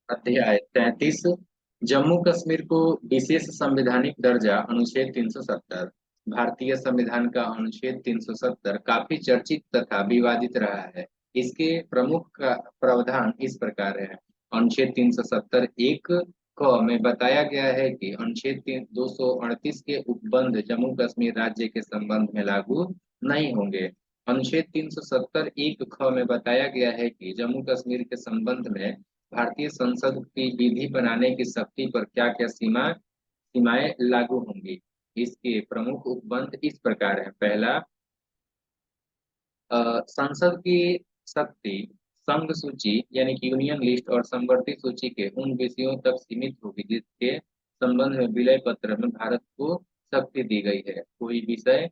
अध्याय 33। जम्मू कश्मीर को विशेष संवैधानिक दर्जा। अनुच्छेद 370। भारतीय संविधान का अनुच्छेद 370 काफी चर्चित तथा विवादित रहा है। इसके प्रमुख प्रावधान इस प्रकार है। अनुच्छेद 370 एक क में बताया गया है कि अनुच्छेद 238 के उपबंध जम्मू कश्मीर राज्य के संबंध में लागू नहीं होंगे। अनुच्छेद 370 एक ख में बताया गया है कि जम्मू कश्मीर के संबंध में भारतीय संसद की विधि बनाने की शक्ति पर क्या क्या सीमाएं लागू होंगी। इसके प्रमुख उपबंध इस प्रकार है। पहला, संसद की शक्ति संघ सूची यानी कि यूनियन लिस्ट और समवर्ती सूची के उन विषयों तक सीमित होगी जिसके संबंध में विलय पत्र में भारत को शक्ति दी गई है। कोई विषय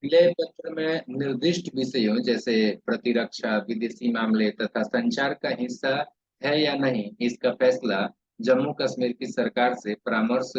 विलय पत्र में निर्दिष्ट विषयों जैसे प्रतिरक्षा, विदेशी मामले तथा संचार का हिस्सा है या नहीं, इसका फैसला जम्मू कश्मीर की सरकार से परामर्श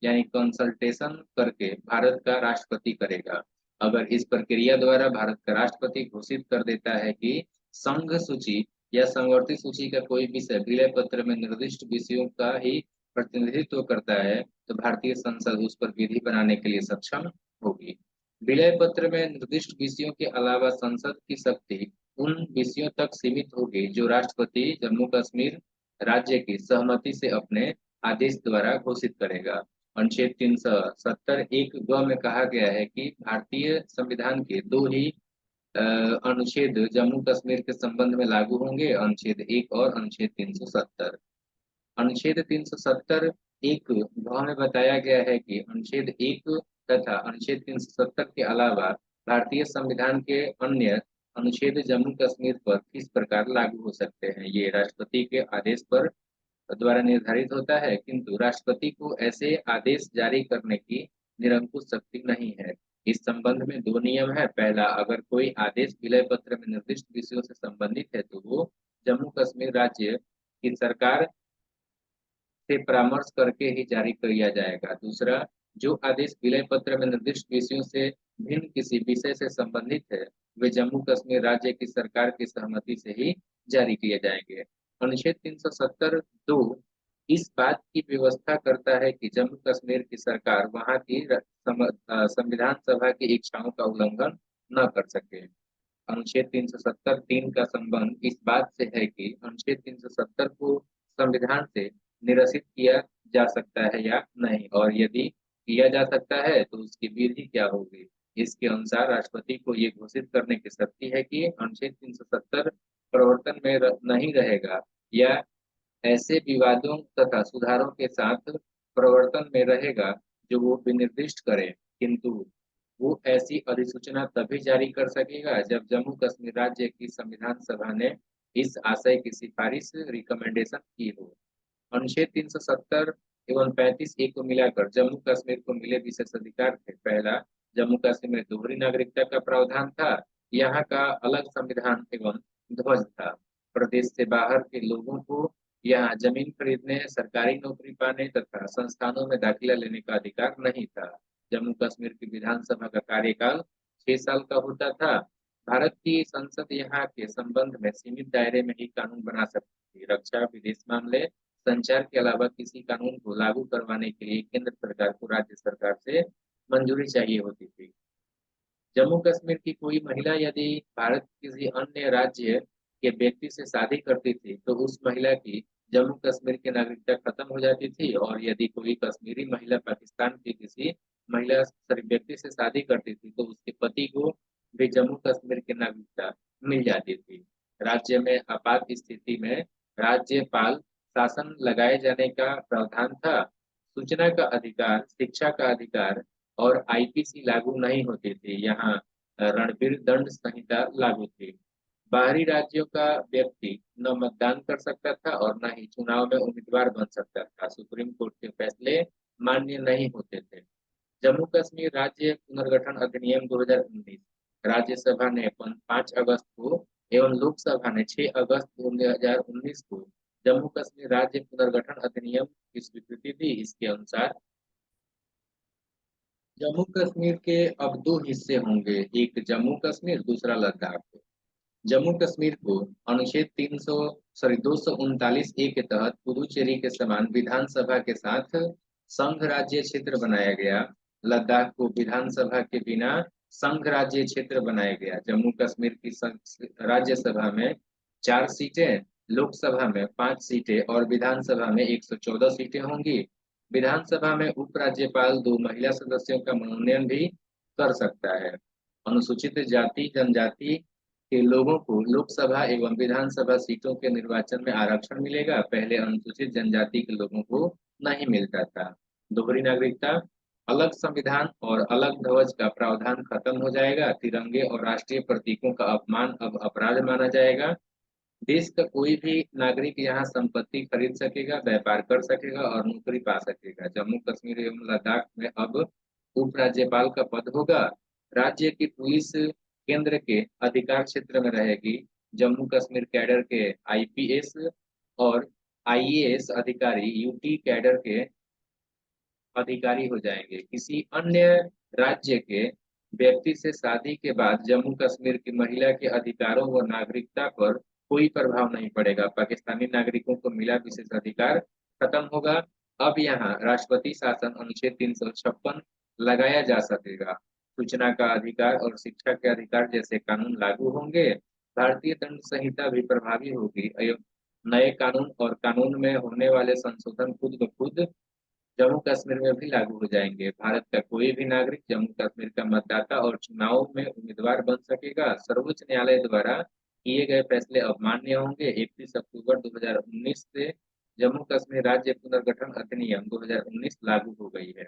यानी कंसल्टेशन करके भारत का राष्ट्रपति करेगा। अगर इस प्रक्रिया द्वारा भारत का राष्ट्रपति घोषित कर देता है कि संघ सूची या समवर्ती सूची का कोई विषय विलय पत्र में निर्दिष्ट विषयों का ही प्रतिनिधित्व करता है, तो भारतीय संसद उस पर विधि बनाने के लिए सक्षम होगी। विलय पत्र में निर्दिष्ट विषयों के अलावा संसद की शक्ति उन विषयों तक सीमित होगी जो राष्ट्रपति जम्मू कश्मीर राज्य की सहमति से अपने आदेश द्वारा घोषित करेगा। अनुच्छेद 370 एक ग में कहा गया है कि भारतीय संविधान के दो ही अनुच्छेद जम्मू कश्मीर के संबंध में लागू होंगे, अनुच्छेद 1 और अनुच्छेद 370। अनुच्छेद 370 एक भाग में बताया गया है कि अनुच्छेद 1 तथा अनुच्छेद 370 के अलावा भारतीय संविधान के अन्य अनुच्छेद जम्मू कश्मीर पर किस प्रकार लागू हो सकते हैं। ये राष्ट्रपति के आदेश पर द्वारा निर्धारित होता है, किंतु राष्ट्रपति को ऐसे आदेश जारी करने की निरंकुश शक्ति नहीं है। इस संबंध में दो नियम है। पहला, अगर कोई आदेश विलय पत्र में निर्दिष्ट विषयों से संबंधित है तो वो जम्मू कश्मीर राज्य की सरकार से परामर्श करके ही जारी किया जाएगा। दूसरा, जो आदेश विलय पत्र में निर्दिष्ट विषयों से भिन्न किसी विषय से संबंधित है वे जम्मू कश्मीर राज्य की सरकार की सहमति से ही जारी किए जाएंगे। अनुच्छेद 370 दो इस बात की व्यवस्था करता है कि जम्मू कश्मीर की सरकार वहां की संविधान सभा की इच्छाओं का उल्लंघन न कर सके। अनुच्छेद 370 तीन का संबंध इस बात से है कि अनुच्छेद 370 को संविधान से निरसित किया जा सकता है या नहीं, और यदि किया जा सकता है तो उसकी विधि क्या होगी। इसके अनुसार राष्ट्रपति को ये घोषित करने की शक्ति है कि अनुच्छेद 370 प्रवर्तन में नहीं रहेगा या ऐसे विवादों तथा सुधारों के साथ प्रवर्तन में रहेगा जो वो विनिर्दिष्ट करे, किंतु वो ऐसी अधिसूचना तभी जारी कर सकेगा जब जम्मू कश्मीर राज्य की संविधान सभा ने इस आशय की सिफारिश रिकमेंडेशन की हो। अनुच्छेद 370 एवं 35 ए को मिलाकर जम्मू कश्मीर को मिले विशेष अधिकार थे। पहला, जम्मू कश्मीर में दोहरी नागरिकता का प्रावधान था। यहाँ का अलग संविधान एवं ध्वज था। प्रदेश से बाहर के लोगों को यहाँ जमीन खरीदने, सरकारी नौकरी पाने तथा संस्थानों में दाखिला लेने का अधिकार नहीं था। जम्मू कश्मीर की विधानसभा का कार्यकाल 6 साल का होता था। भारत की संसद यहाँ के संबंध में सीमित दायरे में ही कानून बना सकती थी। रक्षा, विदेश मामले, संचार के अलावा किसी कानून को लागू करवाने के लिए केंद्र सरकार को राज्य सरकार से मंजूरी चाहिए होती थी। जम्मू कश्मीर की कोई महिला यदि भारत के किसी अन्य राज्य के व्यक्ति से शादी करती थी तो उस महिला की जम्मू कश्मीर की नागरिकता खत्म हो जाती थी, और यदि कोई कश्मीरी महिला पाकिस्तान की किसी महिला व्यक्ति से शादी करती थी तो उसके पति को भी जम्मू कश्मीर की नागरिकता मिल जाती थी। राज्य में आपात स्थिति में राज्यपाल शासन लगाए जाने का प्रावधान था। सूचना का अधिकार, शिक्षा का अधिकार और आईपीसी लागू नहीं होती थी। यहाँ रणबीर दंड संहिता लागू थी। बाहरी राज्यों का व्यक्ति न मतदान कर सकता था और न ही चुनाव में उम्मीदवार बन सकता था। सुप्रीम कोर्ट के फैसले मान्य नहीं होते थे। जम्मू कश्मीर राज्य पुनर्गठन अधिनियम 2019 राज्यसभा ने 5 अगस्त को एवं लोकसभा ने 6 अगस्त 2019 को जम्मू कश्मीर राज्य पुनर्गठन अधिनियम की स्वीकृति दी। इसके अनुसार जम्मू कश्मीर के अब दो हिस्से होंगे, एक जम्मू कश्मीर, दूसरा लद्दाख। जम्मू कश्मीर को अनुच्छेद 239 ए के तहत पुदुचेरी के समान विधानसभा के साथ संघ राज्य क्षेत्र बनाया गया। लद्दाख को विधानसभा के बिना संघ राज्य क्षेत्र बनाया गया। जम्मू कश्मीर की राज्यसभा में 4 सीटें, लोकसभा में 5 सीटें और विधानसभा में 114 सीटें होंगी। विधानसभा में उपराज्यपाल 2 महिला सदस्यों का मनोनयन भी कर सकता है। अनुसूचित जाति जनजाति के लोगों को लोकसभा एवं विधानसभा सीटों के निर्वाचन में आरक्षण मिलेगा। पहले अनुसूचित जनजाति के लोगों को नहीं मिलता था। दोहरी नागरिकता, अलग संविधान और अलग ध्वज का प्रावधान खत्म हो जाएगा। तिरंगे और राष्ट्रीय प्रतीकों का अपमान अब अपराध माना जाएगा। देश का कोई भी नागरिक यहाँ संपत्ति खरीद सकेगा, व्यापार कर सकेगा और नौकरी पा सकेगा। जम्मू कश्मीर एवं लद्दाख में अब उपराज्यपाल का पद होगा। राज्य की पुलिस केंद्र के अधिकार क्षेत्र में रहेगी। जम्मू कश्मीर कैडर के आईपीएस और आईएएस अधिकारी यूटी कैडर के अधिकारी हो जाएंगे। किसी अन्य राज्य के व्यक्ति से शादी के बाद जम्मू कश्मीर की महिला के अधिकारों व नागरिकता पर कोई प्रभाव नहीं पड़ेगा। पाकिस्तानी नागरिकों को मिला विशेष अधिकार खत्म होगा। अब यहाँ राष्ट्रपति शासन अनुच्छेद 356 लगाया जा सकेगा। सूचना का अधिकार और शिक्षा के अधिकार जैसे कानून लागू होंगे। भारतीय दंड संहिता भी प्रभावी होगी एवं नए कानून और कानून में होने वाले संशोधन खुद ब खुद जम्मू कश्मीर में भी लागू हो जाएंगे। भारत का कोई भी नागरिक जम्मू कश्मीर का मतदाता और चुनाव में उम्मीदवार बन सकेगा। सर्वोच्च न्यायालय द्वारा किए गए फैसले अवमान्य होंगे। 31 अक्टूबर 2019 से जम्मू कश्मीर राज्य पुनर्गठन अधिनियम 2019 लागू हो गई है।